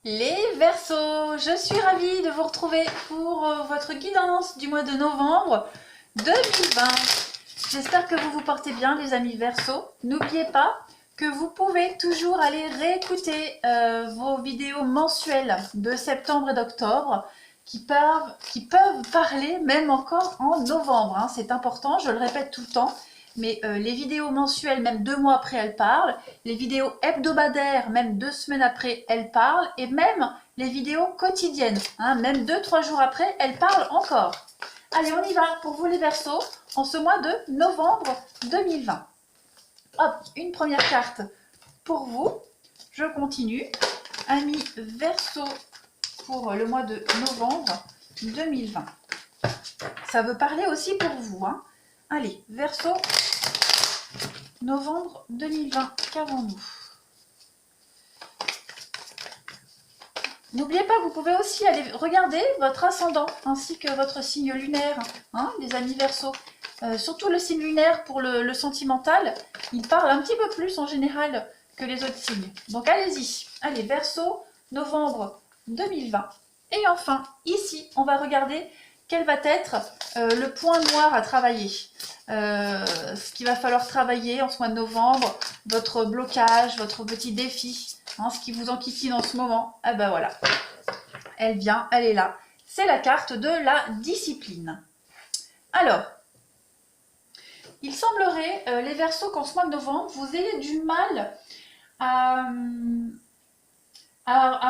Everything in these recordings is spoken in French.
Les Verseaux, je suis ravie de vous retrouver pour votre guidance du mois de novembre 2020. J'espère que vous vous portez bien les amis Verseaux. N'oubliez pas que vous pouvez toujours aller réécouter vos vidéos mensuelles de septembre et d'octobre qui peuvent parler même encore en novembre. Hein. C'est important, je le répète tout le temps. Mais les vidéos mensuelles, même 2 mois après, elles parlent. Les vidéos hebdomadaires, même 2 semaines après, elles parlent. Et même les vidéos quotidiennes, hein, même 2-3 jours après, elles parlent encore. Allez, on y va pour vous les Verseaux en ce mois de novembre 2020. Hop, une première carte pour vous. Je continue. Amis Verseaux pour le mois de novembre 2020. Ça veut parler aussi pour vous. Hein. Allez, Verseaux, novembre 2020, qu'avons-nous? N'oubliez pas que vous pouvez aussi aller regarder votre ascendant ainsi que votre signe lunaire, hein, les amis Verseaux. Surtout le signe lunaire pour le sentimental, il parle un petit peu plus en général que les autres signes. Donc allez-y, allez Verseaux, novembre 2020. Et enfin, ici, on va regarder quel va être le point noir à travailler. Ce qu'il va falloir travailler en ce mois de novembre, votre blocage, votre petit défi, hein, ce qui vous enquiquine en ce moment. Ah ben voilà, elle vient, elle est là. C'est la carte de la discipline. Alors, il semblerait, les Verseaux, qu'en ce mois de novembre, vous ayez du mal à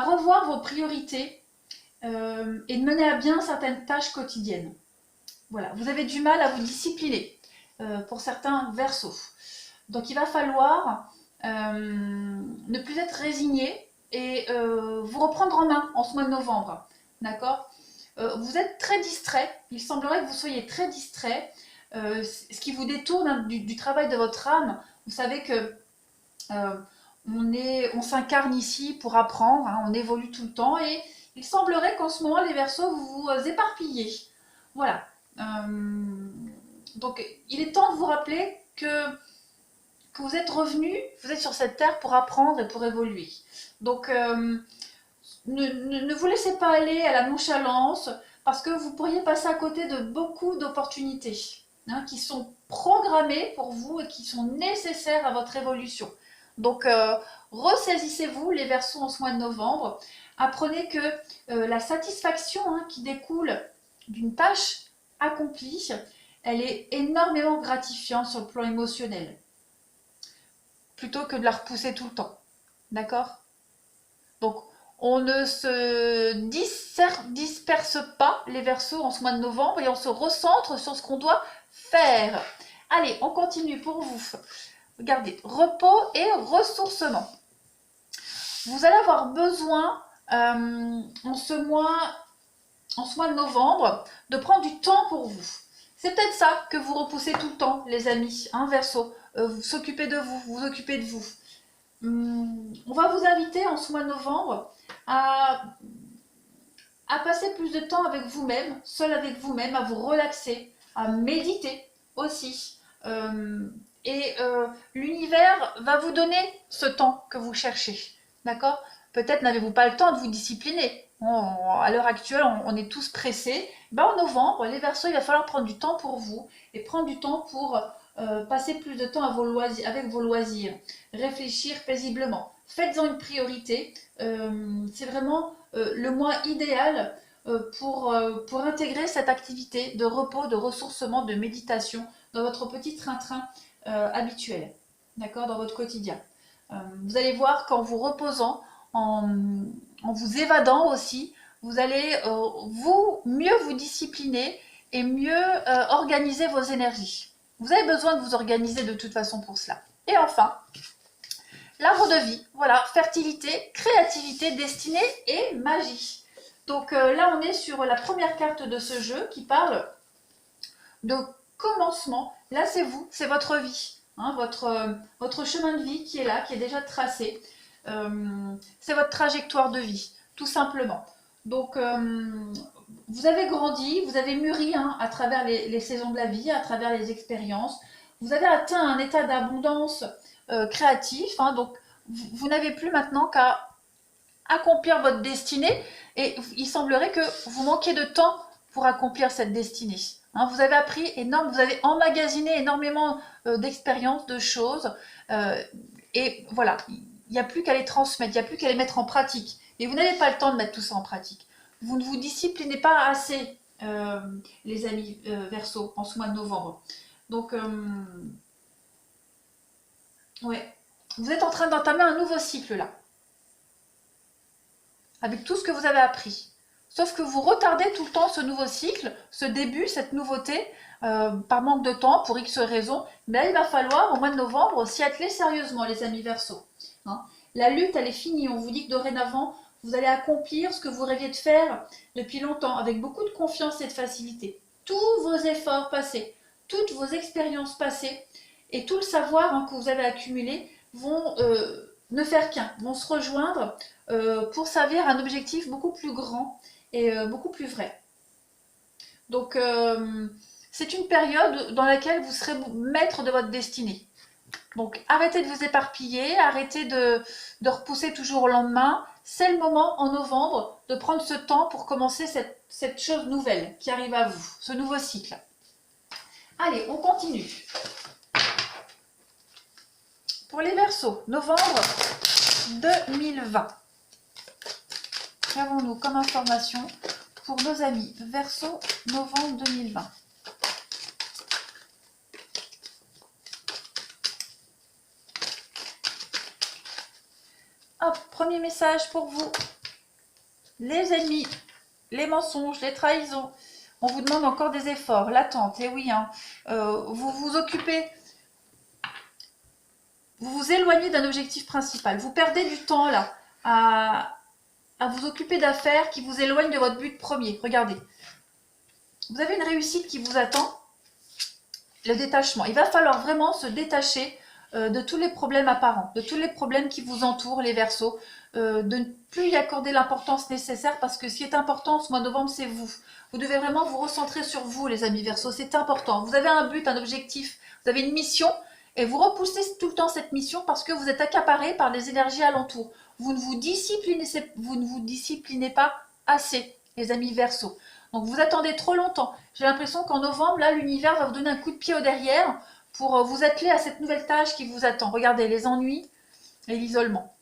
revoir vos priorités et de mener à bien certaines tâches quotidiennes. Voilà, vous avez du mal à vous discipliner pour certains Verseaux. Donc il va falloir ne plus être résigné et vous reprendre en main en ce mois de novembre. D'accord ? Vous êtes très distrait, il semblerait que vous soyez très distrait, ce qui vous détourne du travail de votre âme. Vous savez que on s'incarne ici pour apprendre, hein, on évolue tout le temps et il semblerait qu'en ce moment les Verseaux vous vous éparpillez. Voilà. Donc il est temps de vous rappeler que vous êtes revenu, vous êtes sur cette terre pour apprendre et pour évoluer. Donc ne vous laissez pas aller à la nonchalance parce que vous pourriez passer à côté de beaucoup d'opportunités, hein, qui sont programmées pour vous et qui sont nécessaires à votre évolution. Donc ressaisissez-vous les Verseaux en ce mois de novembre. Apprenez que la satisfaction, hein, qui découle d'une tâche accomplie, elle est énormément gratifiante sur le plan émotionnel, plutôt que de la repousser tout le temps. D'accord ? Donc, on ne se disperse pas les Verseaux en ce mois de novembre et on se recentre sur ce qu'on doit faire. Allez, on continue pour vous. Regardez, repos et ressourcement. Vous allez avoir besoin en ce mois de novembre de prendre du temps pour vous. C'est peut-être ça que vous repoussez tout le temps, les amis, hein, Verseau. Vous s'occupez de vous, vous occupez de vous. On va vous inviter en ce mois de novembre à passer plus de temps avec vous-même, seul avec vous-même, à vous relaxer, à méditer aussi. L'univers va vous donner ce temps que vous cherchez. D'accord ? Peut-être n'avez-vous pas le temps de vous discipliner. À l'heure actuelle, on est tous pressés. En novembre, les Verseaux, il va falloir prendre du temps pour vous et prendre du temps pour passer plus de temps avec vos loisirs. Réfléchir paisiblement. Faites-en une priorité. C'est vraiment le mois idéal pour intégrer cette activité de repos, de ressourcement, de méditation dans votre petit train-train habituel, d'accord, dans votre quotidien. Vous allez voir qu'en vous reposant, en vous évadant aussi, vous allez mieux vous discipliner et mieux organiser vos énergies. Vous avez besoin de vous organiser de toute façon pour cela. Et enfin, l'arbre de vie, voilà, fertilité, créativité, destinée et magie. Donc là, on est sur la première carte de ce jeu qui parle de commencement. Là, c'est vous, c'est votre vie, hein, votre chemin de vie qui est là, qui est déjà tracé. C'est votre trajectoire de vie, tout simplement. Donc, vous avez grandi, vous avez mûri, hein, à travers les saisons de la vie, à travers les expériences. Vous avez atteint un état d'abondance créatif, hein, donc vous n'avez plus maintenant qu'à accomplir votre destinée et il semblerait que vous manquiez de temps pour accomplir cette destinée. Hein, vous avez appris énorme, vous avez emmagasiné énormément d'expériences, de choses et voilà, il n'y a plus qu'à les transmettre, il n'y a plus qu'à les mettre en pratique. Et vous n'avez pas le temps de mettre tout ça en pratique. Vous ne vous disciplinez pas assez, les amis Verseau, en ce mois de novembre. Donc, ouais, vous êtes en train d'entamer un nouveau cycle là, avec tout ce que vous avez appris. Sauf que vous retardez tout le temps ce nouveau cycle, ce début, cette nouveauté, par manque de temps, pour X raisons. Mais là, il va falloir, au mois de novembre, s'y atteler sérieusement, les amis Verseau. Hein, la lutte, elle est finie. On vous dit que dorénavant, vous allez accomplir ce que vous rêviez de faire depuis longtemps, avec beaucoup de confiance et de facilité. Tous vos efforts passés, toutes vos expériences passées et tout le savoir que vous avez accumulé vont ne faire qu'un, vont se rejoindre pour servir un objectif beaucoup plus grand et beaucoup plus vrai. Donc, c'est une période dans laquelle vous serez maître de votre destinée. Donc, arrêtez de vous éparpiller, arrêtez de repousser toujours au lendemain. C'est le moment, en novembre, de prendre ce temps pour commencer cette chose nouvelle qui arrive à vous, ce nouveau cycle. Allez, on continue. Pour les Verseaux, novembre 2020. Qu'avons-nous comme information pour nos amis Verseau, novembre 2020? Hop, premier message pour vous. Les ennemis, les mensonges, les trahisons. On vous demande encore des efforts, l'attente, et oui, hein, vous vous occupez, vous vous éloignez d'un objectif principal. Vous perdez du temps là à vous occuper d'affaires qui vous éloignent de votre but premier. Regardez, vous avez une réussite qui vous attend, le détachement. Il va falloir vraiment se détacher de tous les problèmes apparents, de tous les problèmes qui vous entourent, les Verseaux, de ne plus y accorder l'importance nécessaire parce que ce qui est important ce mois de novembre, c'est vous. Vous devez vraiment vous recentrer sur vous, les amis Verseaux, c'est important. Vous avez un but, un objectif, vous avez une mission et vous repoussez tout le temps cette mission parce que vous êtes accaparé par les énergies alentours. Vous ne vous disciplinez pas assez, les amis Verseaux. Donc vous attendez trop longtemps. J'ai l'impression qu'en novembre, là, l'univers va vous donner un coup de pied au derrière pour vous atteler à cette nouvelle tâche qui vous attend. Regardez, les ennuis et l'isolement.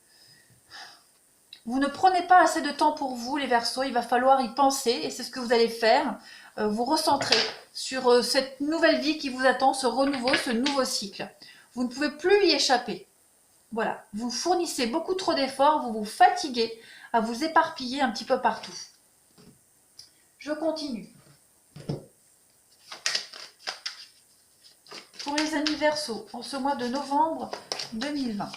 Vous ne prenez pas assez de temps pour vous, les Verseaux. Il va falloir y penser et c'est ce que vous allez faire. Vous recentrer sur cette nouvelle vie qui vous attend, ce renouveau, ce nouveau cycle. Vous ne pouvez plus y échapper. Voilà, vous fournissez beaucoup trop d'efforts, vous vous fatiguez à vous éparpiller un petit peu partout. Je continue. Pour les amis Verseaux, en ce mois de novembre 2020.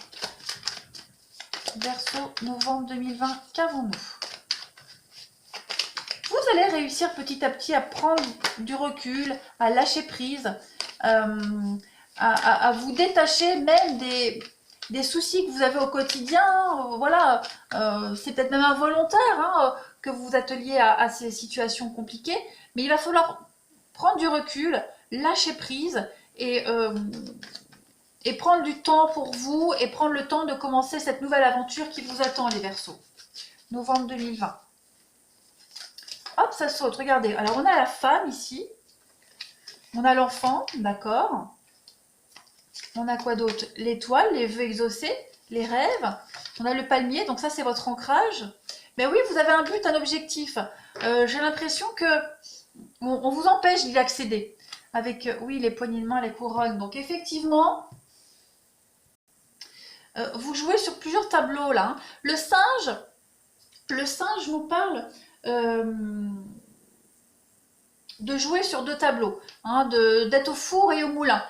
Verseau, novembre 2020, qu'avons-nous? Vous allez réussir petit à petit à prendre du recul, à lâcher prise, à vous détacher même des soucis que vous avez au quotidien. Voilà, c'est peut-être même involontaire que vous vous atteliez à ces situations compliquées, mais il va falloir prendre du recul, lâcher prise et prendre du temps pour vous et prendre le temps de commencer cette nouvelle aventure qui vous attend, les Verseaux. Novembre 2020. Hop, ça saute, regardez. Alors, on a la femme ici. On a l'enfant, d'accord. On a quoi d'autre? L'étoile, les vœux exaucés, les rêves. On a le palmier, donc ça, c'est votre ancrage. Mais oui, vous avez un but, un objectif. J'ai l'impression que on vous empêche d'y accéder. Avec, oui, les poignées de main, les couronnes. Donc, effectivement, vous jouez sur plusieurs tableaux, là. Hein. Le singe nous parle de jouer sur deux tableaux, hein, d'être au four et au moulin.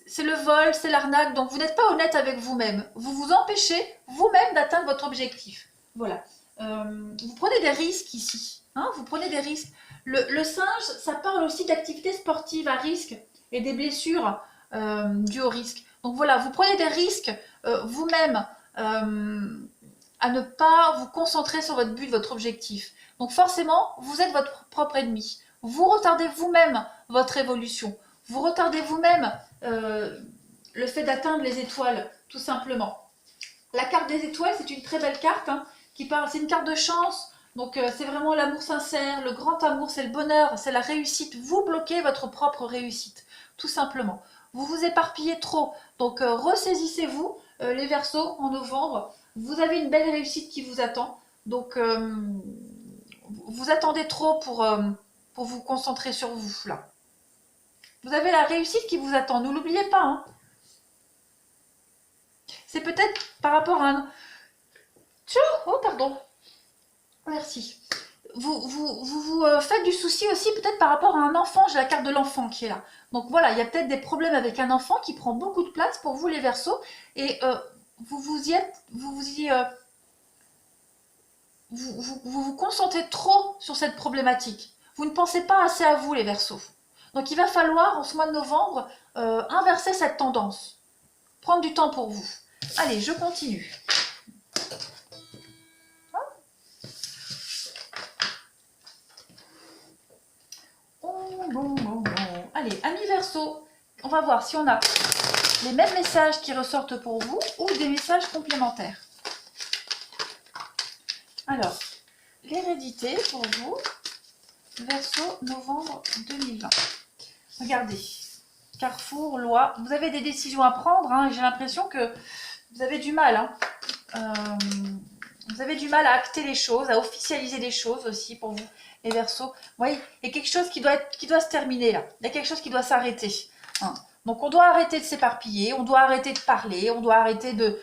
C'est le vol, c'est l'arnaque, donc vous n'êtes pas honnête avec vous-même. Vous vous empêchez vous-même d'atteindre votre objectif. Voilà. Vous prenez des risques ici. Hein, vous prenez des risques. Le singe, ça parle aussi d'activités sportives à risque et des blessures dues au risque. Donc voilà, vous prenez des risques vous-même à ne pas vous concentrer sur votre but, votre objectif. Donc forcément, vous êtes votre propre ennemi. Vous retardez vous-même votre évolution. Vous retardez vous-même le fait d'atteindre les étoiles, tout simplement. La carte des étoiles, c'est une très belle carte hein, qui parle, c'est une carte de chance. Donc c'est vraiment l'amour sincère, le grand amour, c'est le bonheur, c'est la réussite. Vous bloquez votre propre réussite, tout simplement. Vous vous éparpillez trop. Donc ressaisissez-vous, les Verseaux, en novembre. Vous avez une belle réussite qui vous attend. Donc vous attendez trop pour vous concentrer sur vous, là. Vous avez la réussite qui vous attend, ne l'oubliez pas. Hein. C'est peut-être par rapport à un... Oh, pardon. Merci. Vous faites du souci aussi peut-être par rapport à un enfant. J'ai la carte de l'enfant qui est là. Donc voilà, il y a peut-être des problèmes avec un enfant qui prend beaucoup de place pour vous les Verseaux. Et vous concentrez trop sur cette problématique. Vous ne pensez pas assez à vous les Verseaux. Donc il va falloir en ce mois de novembre inverser cette tendance. Prendre du temps pour vous. Allez, je continue. Bon. Allez, amis Verseaux, on va voir si on a les mêmes messages qui ressortent pour vous ou des messages complémentaires. Alors, l'hérédité pour vous, Verseau, novembre 2020. Regardez, carrefour, loi. Vous avez des décisions à prendre. Hein, j'ai l'impression que vous avez du mal. Hein. Vous avez du mal à acter les choses, à officialiser les choses aussi pour vous, les Verseaux. Vous voyez, il y a quelque chose qui doit se terminer là. Il y a quelque chose qui doit s'arrêter. Hein. Donc on doit arrêter de s'éparpiller, on doit arrêter de parler, on doit arrêter de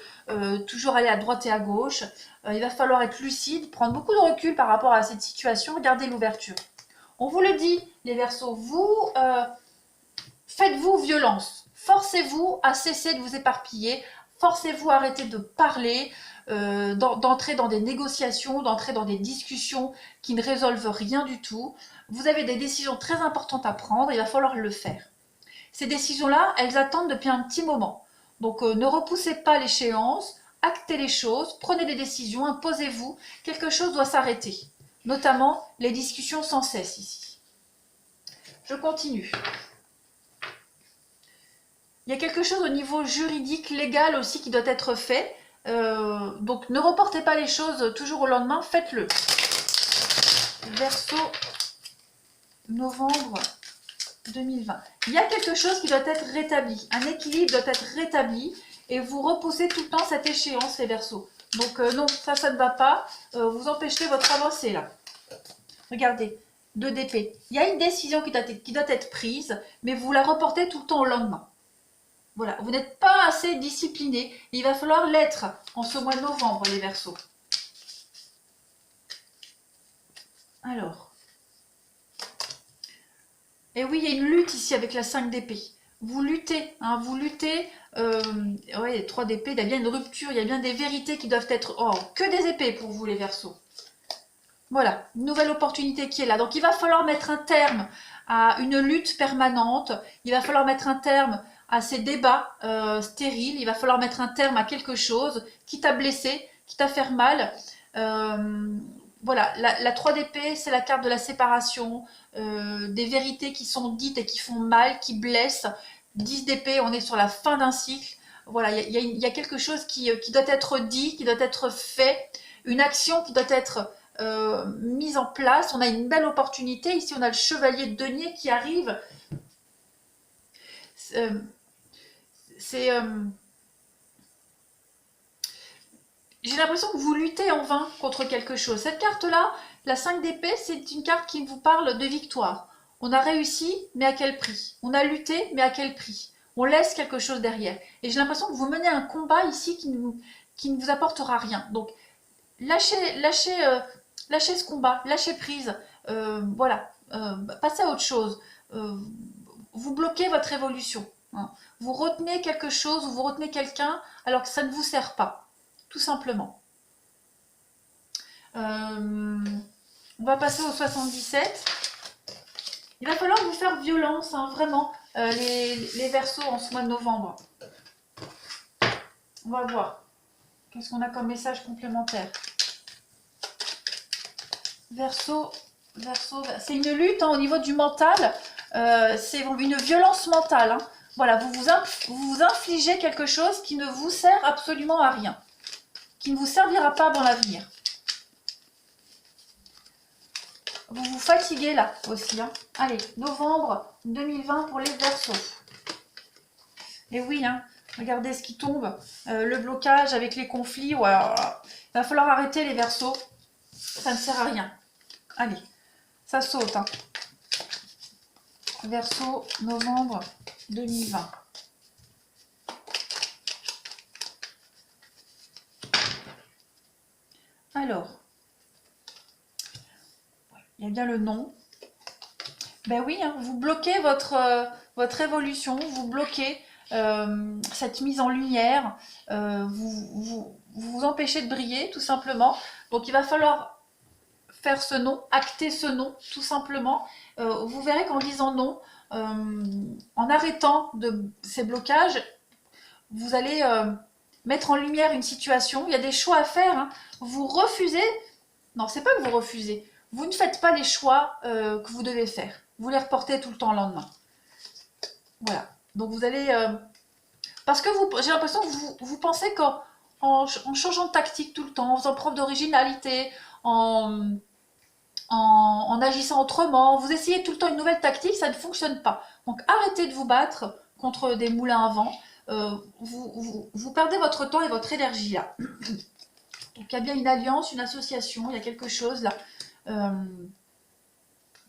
toujours aller à droite et à gauche. Il va falloir être lucide, prendre beaucoup de recul par rapport à cette situation. Regardez l'ouverture. On vous le dit, les Verseaux, vous faites-vous violence. Forcez-vous à cesser de vous éparpiller. Forcez-vous à arrêter de parler, d'entrer dans des négociations, d'entrer dans des discussions qui ne résolvent rien du tout. Vous avez des décisions très importantes à prendre, il va falloir le faire. Ces décisions-là, elles attendent depuis un petit moment. Donc ne repoussez pas l'échéance, actez les choses, prenez des décisions, imposez-vous. Quelque chose doit s'arrêter, notamment les discussions sans cesse ici. Je continue. Il y a quelque chose au niveau juridique, légal aussi qui doit être fait. Donc ne reportez pas les choses toujours au lendemain, faites-le. Verseau, novembre 2020. Il y a quelque chose qui doit être rétabli. Un équilibre doit être rétabli et vous repoussez tout le temps cette échéance, les Verseaux. Donc non, ça ne va pas. Vous empêchez votre avancée là. Regardez, 2 d'épée. Il y a une décision qui doit être prise, mais vous la reportez tout le temps au lendemain. Voilà, vous n'êtes pas assez discipliné. Il va falloir l'être en ce mois de novembre, les Verseaux. Alors. Et oui, il y a une lutte ici avec la 5 d'épée. Vous luttez, hein, vous luttez. Ouais, 3 d'épée, il y a bien une rupture, il y a bien des vérités qui doivent être... Oh, que des épées pour vous, les Verseaux. Voilà, une nouvelle opportunité qui est là. Donc, il va falloir mettre un terme à une lutte permanente. Il va falloir mettre un terme à ces débats stériles. Il va falloir mettre un terme à quelque chose qui t'a blessé, qui t'a fait mal. Voilà, la 3 d'épée, c'est la carte de la séparation, des vérités qui sont dites et qui font mal, qui blessent. 10 d'épée, on est sur la fin d'un cycle. Voilà, il y a quelque chose qui doit être dit, qui doit être fait, une action qui doit être mise en place. On a une belle opportunité. Ici, on a le chevalier de denier qui arrive. J'ai l'impression que vous luttez en vain contre quelque chose. Cette carte-là, la 5 d'épée, c'est une carte qui vous parle de victoire. On a réussi, mais à quel prix? On a lutté, mais à quel prix? On laisse quelque chose derrière. Et j'ai l'impression que vous menez un combat ici qui ne vous apportera rien. Donc, lâchez ce combat, lâchez prise. Voilà, passez à autre chose. Vous bloquez votre évolution. Hein. Vous retenez quelque chose ou vous retenez quelqu'un alors que ça ne vous sert pas. Tout simplement. On va passer au 77. Il va falloir vous faire violence, hein, vraiment, les Verseaux en ce mois de novembre. On va voir. Qu'est-ce qu'on a comme message complémentaire? Verseau, c'est une lutte hein, au niveau du mental. C'est une violence mentale. Hein. Voilà, vous infligez quelque chose qui ne vous sert absolument à rien. qui ne vous servira pas dans l'avenir. Vous vous fatiguez là aussi. Hein. Allez, novembre 2020 pour les Verseaux. Et oui, hein, regardez ce qui tombe. Le blocage avec les conflits. Voilà. Il va falloir arrêter les Verseaux. Ça ne sert à rien. Allez, ça saute. Hein. Verseau, novembre 2020. Alors, il y a bien le nom. Ben oui, hein, vous bloquez votre évolution, vous bloquez cette mise en lumière, vous empêchez de briller tout simplement. Donc il va falloir faire ce non, acter ce non tout simplement. Vous verrez qu'en disant non, en arrêtant ces blocages, vous allez mettre en lumière une situation. Il y a des choix à faire. Hein. Vous refusez. Non, c'est pas que vous refusez. Vous ne faites pas les choix que vous devez faire. Vous les reportez tout le temps le lendemain. Voilà. Donc vous allez... parce que j'ai l'impression que vous pensez qu'en changeant de tactique tout le temps, en faisant preuve d'originalité, en agissant autrement, vous essayez tout le temps une nouvelle tactique, ça ne fonctionne pas. Donc arrêtez de vous battre contre des moulins à vent. Vous perdez votre temps et votre énergie là. Donc il y a bien une alliance, une association, il y a quelque chose là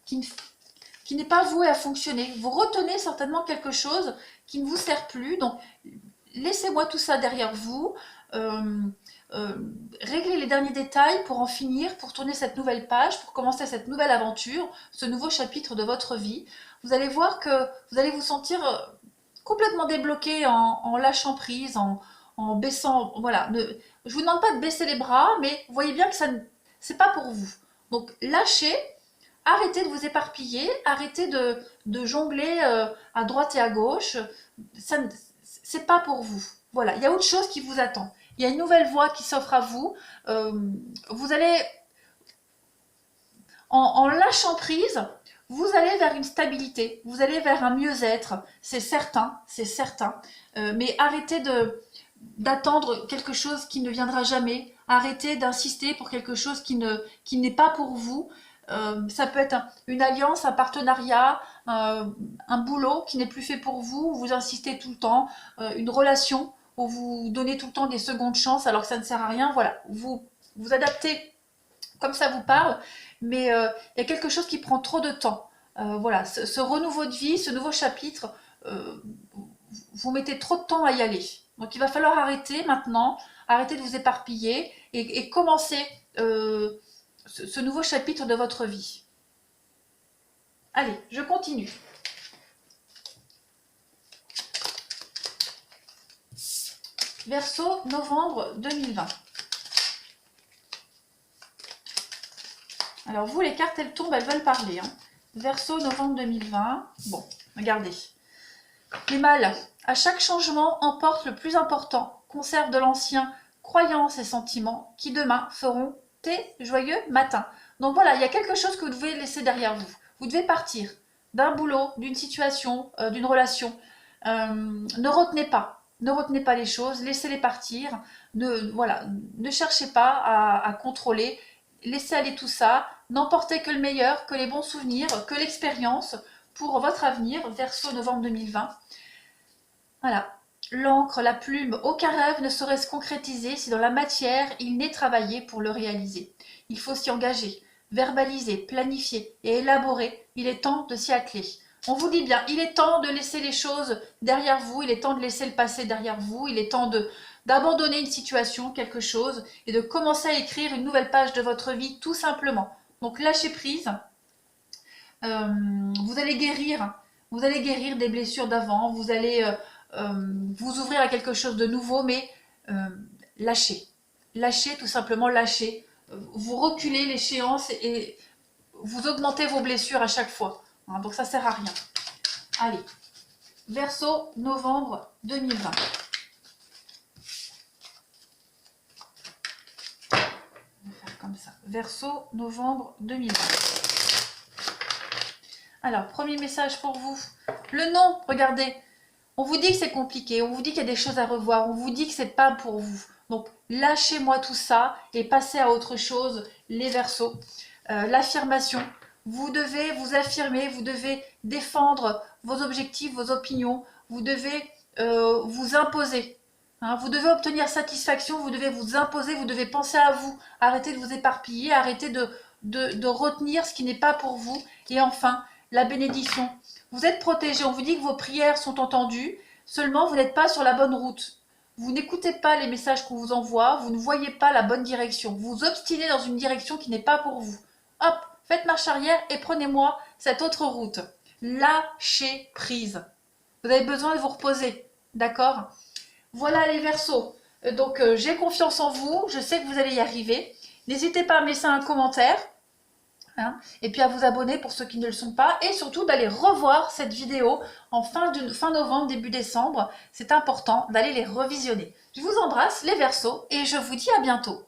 qui n'est pas voué à fonctionner. Vous retenez certainement quelque chose qui ne vous sert plus. Donc laissez-moi tout ça derrière vous. Réglez les derniers détails pour en finir, pour tourner cette nouvelle page, pour commencer cette nouvelle aventure, ce nouveau chapitre de votre vie. Vous allez voir que vous allez vous sentir complètement débloqué en lâchant prise, en baissant. Voilà. Je vous demande pas de baisser les bras, mais vous voyez bien que c'est pas pour vous. Donc lâchez, arrêtez de vous éparpiller, arrêtez de jongler à droite et à gauche. C'est pas pour vous. Voilà, il y a autre chose qui vous attend. Il y a une nouvelle voie qui s'offre à vous. Vous allez, en lâchant prise, vous allez vers une stabilité, vous allez vers un mieux-être, c'est certain, c'est certain. Mais arrêtez d'attendre quelque chose qui ne viendra jamais. Arrêtez d'insister pour quelque chose qui n'est pas pour vous. Ça peut être une alliance, un partenariat, un boulot qui n'est plus fait pour vous, où vous insistez tout le temps, une relation où vous donnez tout le temps des secondes chances alors que ça ne sert à rien. Voilà, vous adaptez comme ça vous parle, mais il y a quelque chose qui prend trop de temps. Voilà, ce renouveau de vie, ce nouveau chapitre, vous mettez trop de temps à y aller. Donc il va falloir arrêter maintenant, arrêter de vous éparpiller et commencer ce nouveau chapitre de votre vie. Allez, je continue. Verseau, novembre 2020. Alors vous, les cartes, elles tombent, elles veulent parler. Hein. Verseau, novembre 2020. Bon, regardez. Les mâles, à chaque changement, emporte le plus important, conserve de l'ancien, croyances et sentiments, qui demain feront tes joyeux matins. Donc voilà, il y a quelque chose que vous devez laisser derrière vous. Vous devez partir d'un boulot, d'une situation, d'une relation. Ne retenez pas. Ne retenez pas les choses, laissez-les partir. Ne cherchez pas à contrôler. Laissez aller tout ça. N'emportez que le meilleur, que les bons souvenirs, que l'expérience pour votre avenir. Verseau, novembre 2020. Voilà. L'encre, la plume, aucun rêve ne saurait se concrétiser si dans la matière il n'est travaillé pour le réaliser. Il faut s'y engager, verbaliser, planifier et élaborer. Il est temps de s'y atteler. On vous dit bien, il est temps de laisser les choses derrière vous, il est temps de laisser le passé derrière vous, il est temps d'abandonner une situation, quelque chose, et de commencer à écrire une nouvelle page de votre vie, tout simplement. Donc lâchez prise, vous allez guérir des blessures d'avant, vous allez vous ouvrir à quelque chose de nouveau, mais lâchez. Lâchez, tout simplement, lâchez. Vous reculez l'échéance et vous augmentez vos blessures à chaque fois. Hein, donc ça sert à rien. Allez, Verseau, novembre 2020. On va faire comme ça. Verseau, novembre 2020. Alors, premier message pour vous. Le non, regardez. On vous dit que c'est compliqué, on vous dit qu'il y a des choses à revoir, on vous dit que c'est pas pour vous. Donc, lâchez-moi tout ça et passez à autre chose, les Verseaux. L'affirmation. Vous devez vous affirmer, vous devez défendre vos objectifs, vos opinions, vous devez vous imposer. Hein, vous devez obtenir satisfaction, vous devez vous imposer, vous devez penser à vous. Arrêtez de vous éparpiller, arrêtez de retenir ce qui n'est pas pour vous. Et enfin, la bénédiction. Vous êtes protégé, on vous dit que vos prières sont entendues, seulement vous n'êtes pas sur la bonne route. Vous n'écoutez pas les messages qu'on vous envoie, vous ne voyez pas la bonne direction. Vous vous obstinez dans une direction qui n'est pas pour vous. Hop, faites marche arrière et prenez-moi cette autre route. Lâchez prise. Vous avez besoin de vous reposer, d'accord? Voilà les Verseaux. Donc j'ai confiance en vous, je sais que vous allez y arriver. N'hésitez pas à me laisser un commentaire. Hein, et puis à vous abonner pour ceux qui ne le sont pas. Et surtout d'aller revoir cette vidéo en fin novembre, début décembre. C'est important d'aller les revisionner. Je vous embrasse les Verseaux et je vous dis à bientôt.